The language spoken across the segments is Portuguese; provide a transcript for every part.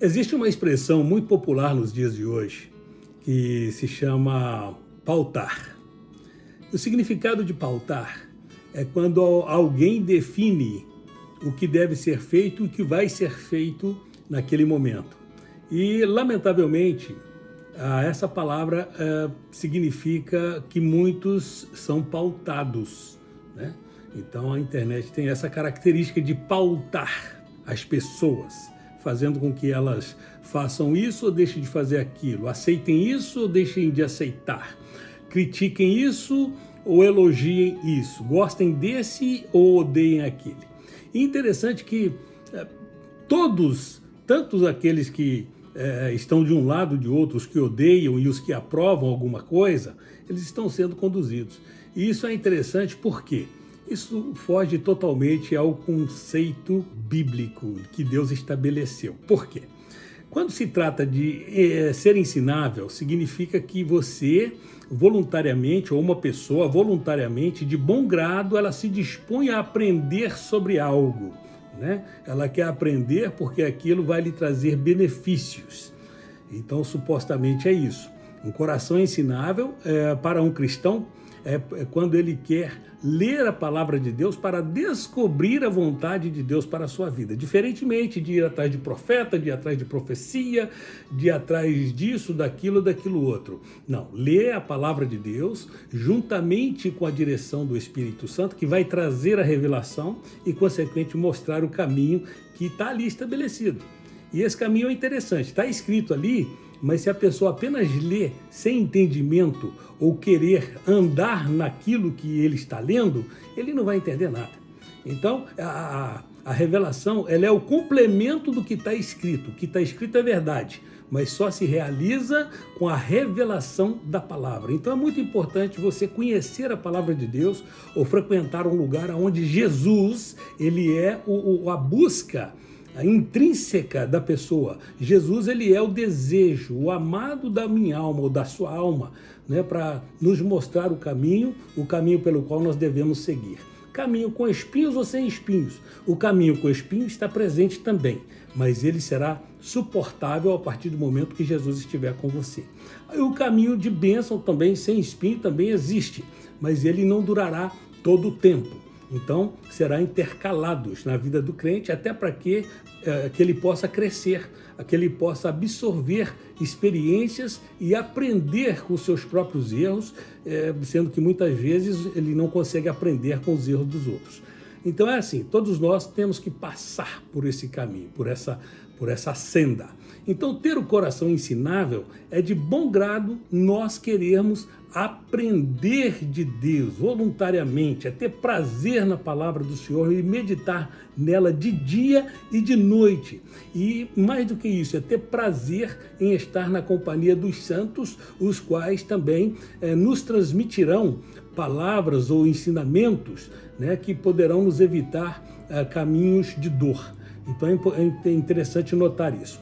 Existe uma expressão muito popular nos dias de hoje que se chama pautar. O significado de pautar é quando alguém define o que deve ser feito e o que vai ser feito naquele momento. E, lamentavelmente, essa palavra significa que muitos são pautados, né? Então, a internet tem essa característica de pautar as pessoas, fazendo com que elas façam isso ou deixem de fazer aquilo, aceitem isso ou deixem de aceitar, critiquem isso ou elogiem isso, gostem desse ou odeiem aquele. E interessante que todos, tanto aqueles que estão de um lado de outros, que odeiam e os que aprovam alguma coisa, eles estão sendo conduzidos. E isso é interessante porque isso foge totalmente ao conceito bíblico que Deus estabeleceu. Por quê? Quando se trata de ser ensinável, significa que você voluntariamente, ou uma pessoa voluntariamente, de bom grado, ela se dispõe a aprender sobre algo, né? Ela quer aprender porque aquilo vai lhe trazer benefícios. Então, supostamente é isso. Um coração ensinável para um cristão é quando ele quer ler a palavra de Deus para descobrir a vontade de Deus para a sua vida. Diferentemente de ir atrás de profeta, de ir atrás de profecia, de ir atrás disso, daquilo outro. Não, lê a palavra de Deus juntamente com a direção do Espírito Santo, que vai trazer a revelação e, consequentemente, mostrar o caminho que está ali estabelecido. E esse caminho é interessante, está escrito ali, mas se a pessoa apenas lê sem entendimento ou querer andar naquilo que ele está lendo, ele não vai entender nada. Então, a revelação ela é o complemento do que está escrito. O que está escrito é verdade, mas só se realiza com a revelação da palavra. Então, é muito importante você conhecer a palavra de Deus ou frequentar um lugar onde Jesus ele é a busca intrínseca da pessoa. Jesus, ele é o desejo, o amado da minha alma ou da sua alma, né, para nos mostrar o caminho pelo qual nós devemos seguir. Caminho com espinhos ou sem espinhos. O caminho com espinhos está presente também, mas ele será suportável a partir do momento que Jesus estiver com você. O caminho de bênção também, sem espinho, também existe, mas ele não durará todo o tempo. Então, será intercalados na vida do crente até para que ele possa crescer, que ele possa absorver experiências e aprender com os seus próprios erros, sendo que muitas vezes ele não consegue aprender com os erros dos outros. Então é assim, todos nós temos que passar por esse caminho, por essa senda. Então, ter o coração ensinável é de bom grado nós querermos aprender de Deus voluntariamente, é ter prazer na palavra do Senhor e meditar nela de dia e de noite. E mais do que isso, é ter prazer em estar na companhia dos santos, os quais também nos transmitirão palavras ou ensinamentos, né, que poderão nos evitar caminhos de dor. Então é interessante notar isso.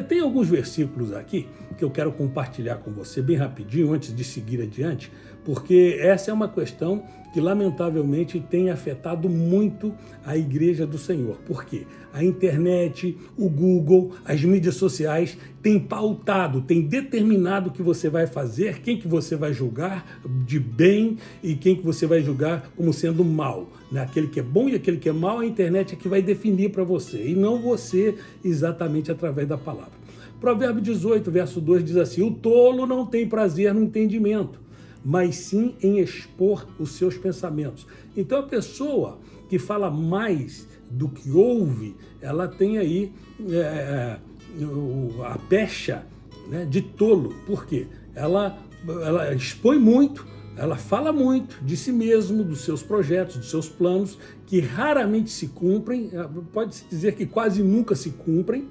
Tem alguns versículos aqui que eu quero compartilhar com você bem rapidinho antes de seguir adiante, porque essa é uma questão que lamentavelmente tem afetado muito a Igreja do Senhor. Por quê? A internet, o Google, as mídias sociais têm pautado, têm determinado o que você vai fazer, quem que você vai julgar de bem e quem que você vai julgar como sendo mal. Aquele que é bom e aquele que é mal, a internet é que vai definir para você, e não você exatamente através da palavra. Provérbio 18, verso 2 diz assim: o tolo não tem prazer no entendimento, mas sim em expor os seus pensamentos. Então a pessoa que fala mais do que ouve, ela tem aí a pecha, né, de tolo. Por quê? Ela expõe muito, ela fala muito de si mesmo, dos seus projetos, dos seus planos, que raramente se cumprem, pode-se dizer que quase nunca se cumprem.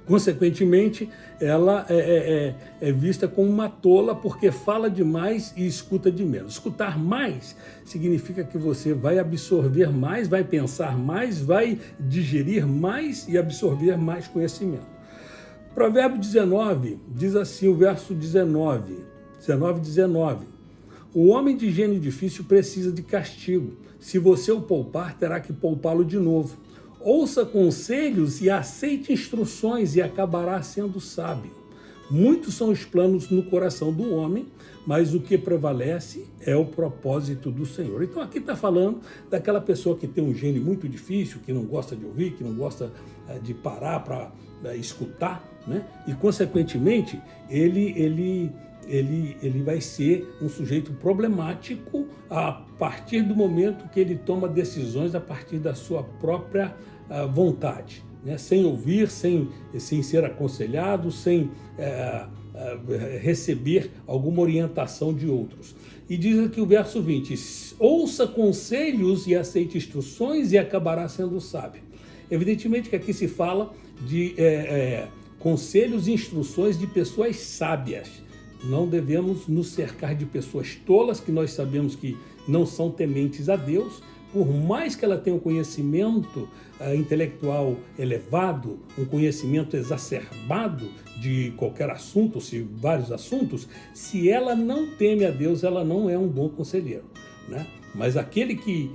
Consequentemente, ela é vista como uma tola porque fala demais e escuta de menos. Escutar mais significa que você vai absorver mais, vai pensar mais, vai digerir mais e absorver mais conhecimento. Provérbio 19 diz assim, o verso 19. O homem de gênio difícil precisa de castigo. Se você o poupar, terá que poupá-lo de novo. ouça conselhos e aceite instruções e acabará sendo sábio. Muitos são os planos no coração do homem, mas o que prevalece é o propósito do Senhor. Então aqui está falando daquela pessoa que tem um gênio muito difícil, que não gosta de ouvir, que não gosta de parar para escutar, né? E consequentemente ele vai ser um sujeito problemático a partir do momento que ele toma decisões a partir da sua própria vontade, né? Sem ouvir, sem ser aconselhado, sem receber alguma orientação de outros. E diz aqui o verso 20, ouça conselhos e aceite instruções e acabará sendo sábio. Evidentemente que aqui se fala de conselhos e instruções de pessoas sábias. Não devemos nos cercar de pessoas tolas, que nós sabemos que não são tementes a Deus, por mais que ela tenha um conhecimento intelectual elevado, um conhecimento exacerbado de qualquer assunto, ou se vários assuntos, se ela não teme a Deus, ela não é um bom conselheiro, né? Mas aquele que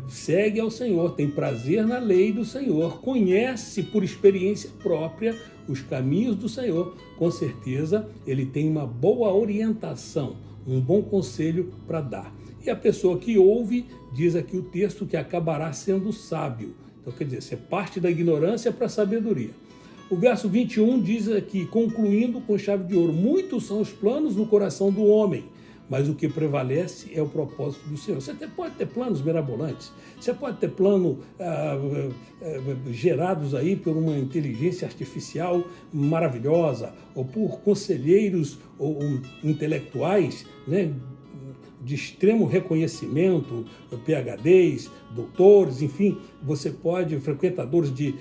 segue ao Senhor, tem prazer na lei do Senhor, conhece por experiência própria os caminhos do Senhor, com certeza ele tem uma boa orientação, um bom conselho para dar. E a pessoa que ouve, diz aqui o texto, que acabará sendo sábio. Então, quer dizer, você parte da ignorância para a sabedoria. O verso 21 diz aqui, concluindo com chave de ouro, muitos são os planos no coração do homem, mas o que prevalece é o propósito do Senhor. Você até pode ter planos mirabolantes, você pode ter planos gerados aí por uma inteligência artificial maravilhosa, ou por conselheiros ou intelectuais, né, de extremo reconhecimento, PhDs, doutores, enfim, você pode, frequentadores de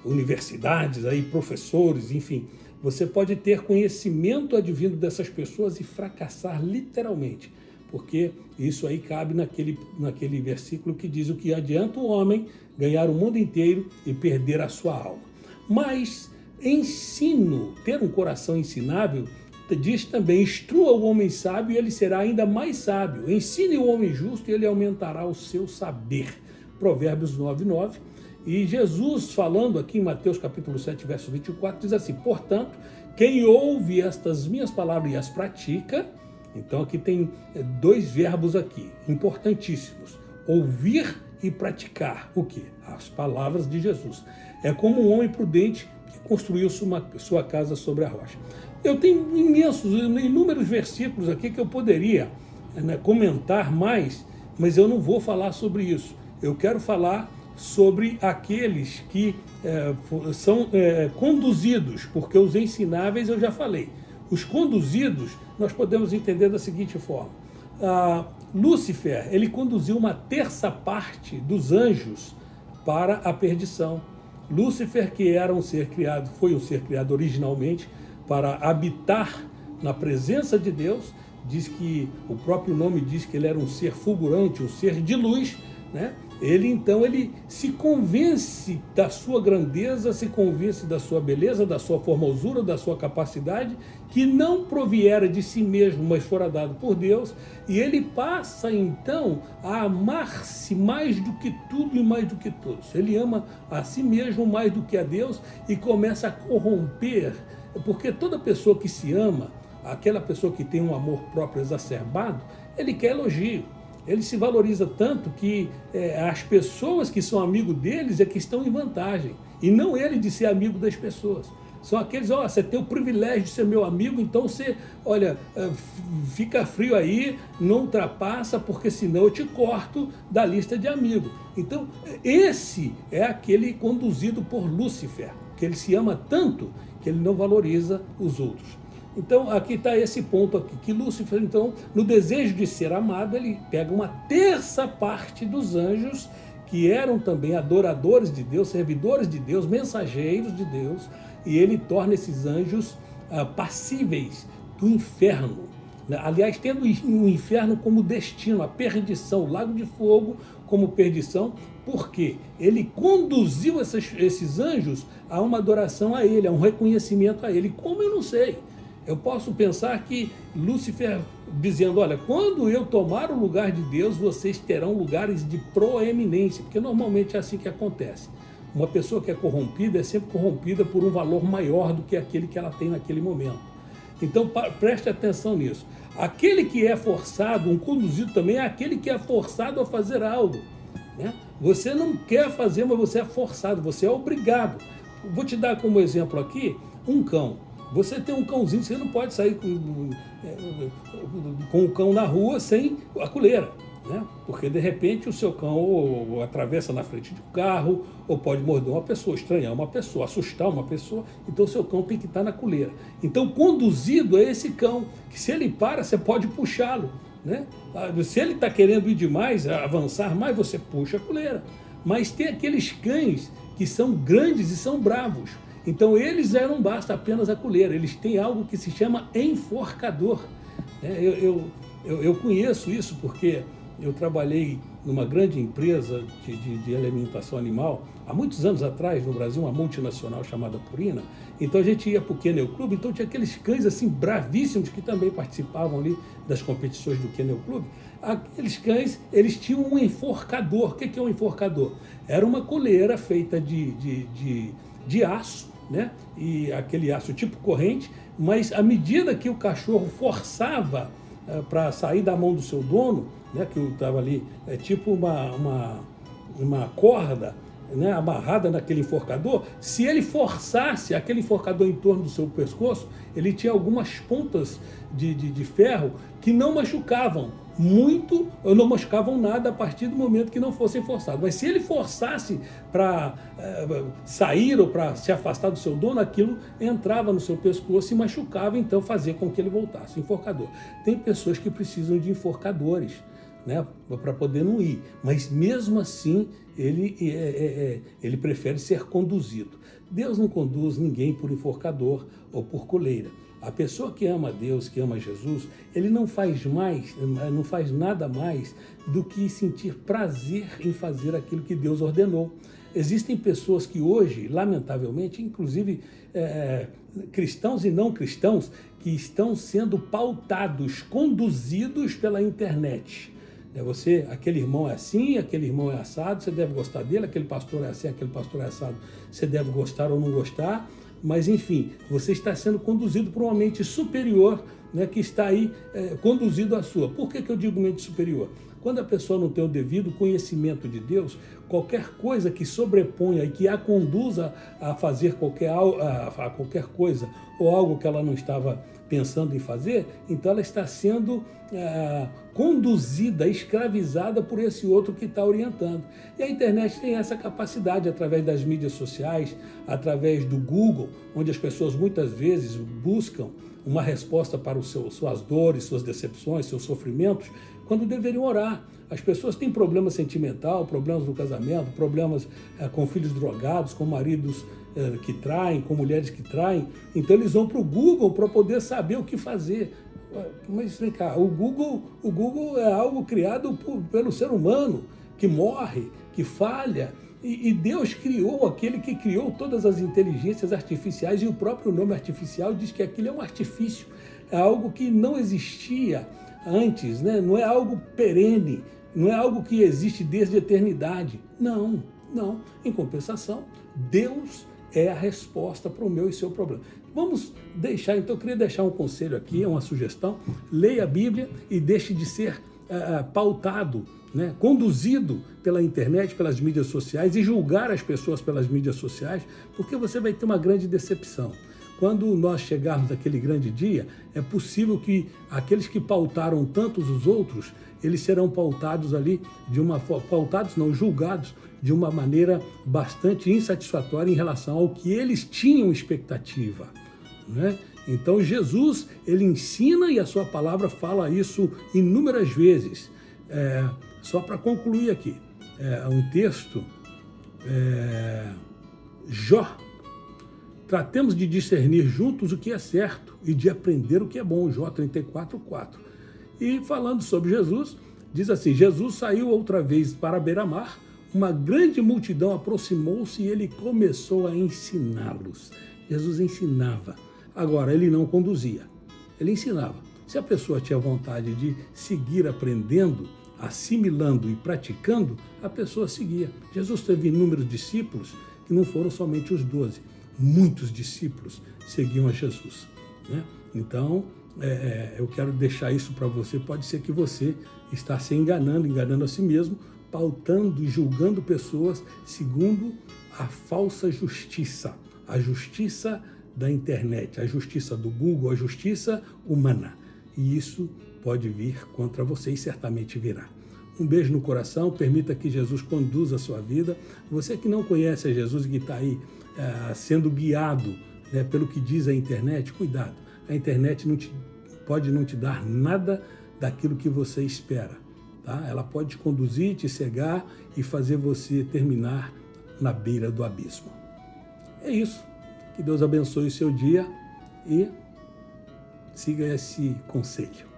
universidades, aí, professores, enfim, você pode ter conhecimento advindo dessas pessoas e fracassar literalmente, porque isso aí cabe naquele versículo que diz o que adianta o homem ganhar o mundo inteiro e perder a sua alma. Mas ensino, ter um coração ensinável, diz também, instrua o homem sábio e ele será ainda mais sábio. Ensine o homem justo e ele aumentará o seu saber. Provérbios 9:9. E Jesus, falando aqui em Mateus capítulo 7, verso 24, diz assim, portanto, quem ouve estas minhas palavras e as pratica, então aqui tem dois verbos aqui, importantíssimos, ouvir e praticar. O quê? As palavras de Jesus. É como um homem prudente que construiu sua casa sobre a rocha. Eu tenho inúmeros versículos aqui que eu poderia comentar mais, mas eu não vou falar sobre isso. Eu quero falar sobre aqueles que são conduzidos, porque os ensináveis eu já falei. Os conduzidos nós podemos entender da seguinte forma. Lúcifer, ele conduziu uma terça parte dos anjos para a perdição. Lúcifer, que era um ser criado, foi um ser criado originalmente para habitar na presença de Deus, diz que o próprio nome diz que ele era um ser fulgurante, um ser de luz, né? Ele se convence da sua grandeza, se convence da sua beleza, da sua formosura, da sua capacidade, que não proviera de si mesmo, mas fora dado por Deus, e ele passa então a amar-se mais do que tudo e mais do que todos. Ele ama a si mesmo mais do que a Deus e começa a corromper, porque toda pessoa que se ama, aquela pessoa que tem um amor próprio exacerbado, ele quer elogio. Ele se valoriza tanto que as pessoas que são amigos deles é que estão em vantagem, e não ele de ser amigo das pessoas. São aqueles, você tem o privilégio de ser meu amigo, então você, fica frio aí, não ultrapassa, porque senão eu te corto da lista de amigos. Então, esse é aquele conduzido por Lúcifer, que ele se ama tanto que ele não valoriza os outros. Então, aqui está esse ponto aqui, que Lúcifer, então, no desejo de ser amado, ele pega uma terça parte dos anjos, que eram também adoradores de Deus, servidores de Deus, mensageiros de Deus, e ele torna esses anjos passíveis do inferno. Aliás, tendo o inferno como destino, a perdição, o lago de fogo como perdição, porque ele conduziu esses anjos a uma adoração a ele, a um reconhecimento a ele. Como eu não sei. Eu posso pensar que Lúcifer dizendo, olha, quando eu tomar o lugar de Deus, vocês terão lugares de proeminência, porque normalmente é assim que acontece. Uma pessoa que é corrompida é sempre corrompida por um valor maior do que aquele que ela tem naquele momento. Então preste atenção nisso. Aquele que é forçado, um conduzido também é aquele que é forçado a fazer algo, né? Você não quer fazer, mas você é forçado, você é obrigado. Vou te dar como exemplo aqui um cão. Você tem um cãozinho, você não pode sair com o cão na rua sem a coleira, né? Porque de repente o seu cão ou atravessa na frente de um carro, ou pode morder uma pessoa, estranhar uma pessoa, assustar uma pessoa, então o seu cão tem que estar na coleira. Então conduzido é esse cão, que se ele para, você pode puxá-lo, né? Se ele está querendo ir demais, avançar mais, você puxa a coleira. Mas tem aqueles cães que são grandes e são bravos. Então eles já não basta apenas a coleira, eles têm algo que se chama enforcador. Eu conheço isso porque eu trabalhei numa grande empresa de alimentação animal, há muitos anos atrás no Brasil, uma multinacional chamada Purina. Então a gente ia para o Kennel Club, então tinha aqueles cães assim bravíssimos que também participavam ali das competições do Kennel Club. Aqueles cães, eles tinham um enforcador. O que é um enforcador? Era uma coleira feita de aço, né? E aquele aço tipo corrente, mas à medida que o cachorro forçava para sair da mão do seu dono, né? Que estava ali, tipo uma corda, né? Amarrada naquele enforcador, se ele forçasse aquele enforcador em torno do seu pescoço, ele tinha algumas pontas de ferro que não machucavam muito, ou não machucavam nada a partir do momento que não fossem forçados. Mas se ele forçasse para sair ou para se afastar do seu dono, aquilo entrava no seu pescoço e machucava, então fazia com que ele voltasse. Enforcador. Tem pessoas que precisam de enforcadores, né, para poder não ir, mas mesmo assim ele prefere ser conduzido. Deus não conduz ninguém por enforcador ou por coleira. A pessoa que ama Deus, que ama Jesus, ele não faz nada mais do que sentir prazer em fazer aquilo que Deus ordenou. Existem pessoas que hoje, lamentavelmente, inclusive cristãos e não cristãos, que estão sendo pautados, conduzidos pela internet. Aquele irmão é assim, aquele irmão é assado, você deve gostar dele, aquele pastor é assim, aquele pastor é assado, você deve gostar ou não gostar, mas enfim, você está sendo conduzido por uma mente superior, né, que está aí conduzido à sua. Por que eu digo mente superior? Quando a pessoa não tem o devido conhecimento de Deus, qualquer coisa que sobreponha e que a conduza a fazer qualquer coisa ou algo que ela não estava pensando em fazer, então ela está sendo conduzida, escravizada por esse outro que está orientando. E a internet tem essa capacidade através das mídias sociais, através do Google, onde as pessoas muitas vezes buscam uma resposta para suas dores, suas decepções, seus sofrimentos, quando deveriam orar. As pessoas têm problema sentimental, problemas no casamento, problemas com filhos drogados, com maridos que traem, com mulheres que traem. Então eles vão para o Google para poder saber o que fazer. Mas vem cá, o Google é algo criado pelo ser humano, que morre, que falha. E Deus criou aquele que criou todas as inteligências artificiais, e o próprio nome artificial diz que aquilo é um artifício, é algo que não existia antes, né? Não é algo perene, não é algo que existe desde a eternidade. Não. Em compensação, Deus é a resposta para o meu e seu problema. Vamos deixar, então eu queria deixar um conselho aqui, uma sugestão: leia a Bíblia e deixe de ser pautado, né, conduzido pela internet, pelas mídias sociais, e julgar as pessoas pelas mídias sociais, porque você vai ter uma grande decepção. Quando nós chegarmos naquele grande dia, é possível que aqueles que pautaram tantos os outros, eles serão pautados ali julgados de uma maneira bastante insatisfatória em relação ao que eles tinham expectativa, né? Então Jesus, ele ensina, e a sua palavra fala isso inúmeras vezes. Só para concluir aqui, um texto, Jó: tratemos de discernir juntos o que é certo e de aprender o que é bom, Jó 34:4. E falando sobre Jesus, diz assim: Jesus saiu outra vez para a beira-mar, uma grande multidão aproximou-se e ele começou a ensiná-los. Jesus ensinava. Agora, ele não conduzia, ele ensinava. Se a pessoa tinha vontade de seguir aprendendo, assimilando e praticando, a pessoa seguia. Jesus teve inúmeros discípulos que não foram somente os 12. Muitos discípulos seguiam a Jesus, né? Então, eu quero deixar isso para você. Pode ser que você está se enganando a si mesmo, pautando e julgando pessoas segundo a falsa justiça, a justiça da internet, a justiça do Google, a justiça humana. E isso pode vir contra você e certamente virá. Um beijo no coração, permita que Jesus conduza a sua vida. Você que não conhece a Jesus e que está aí sendo guiado, né, pelo que diz a internet, cuidado. A internet pode não te dar nada daquilo que você espera. Tá? Ela pode te conduzir, te cegar e fazer você terminar na beira do abismo. É isso. Que Deus abençoe o seu dia e siga esse conselho.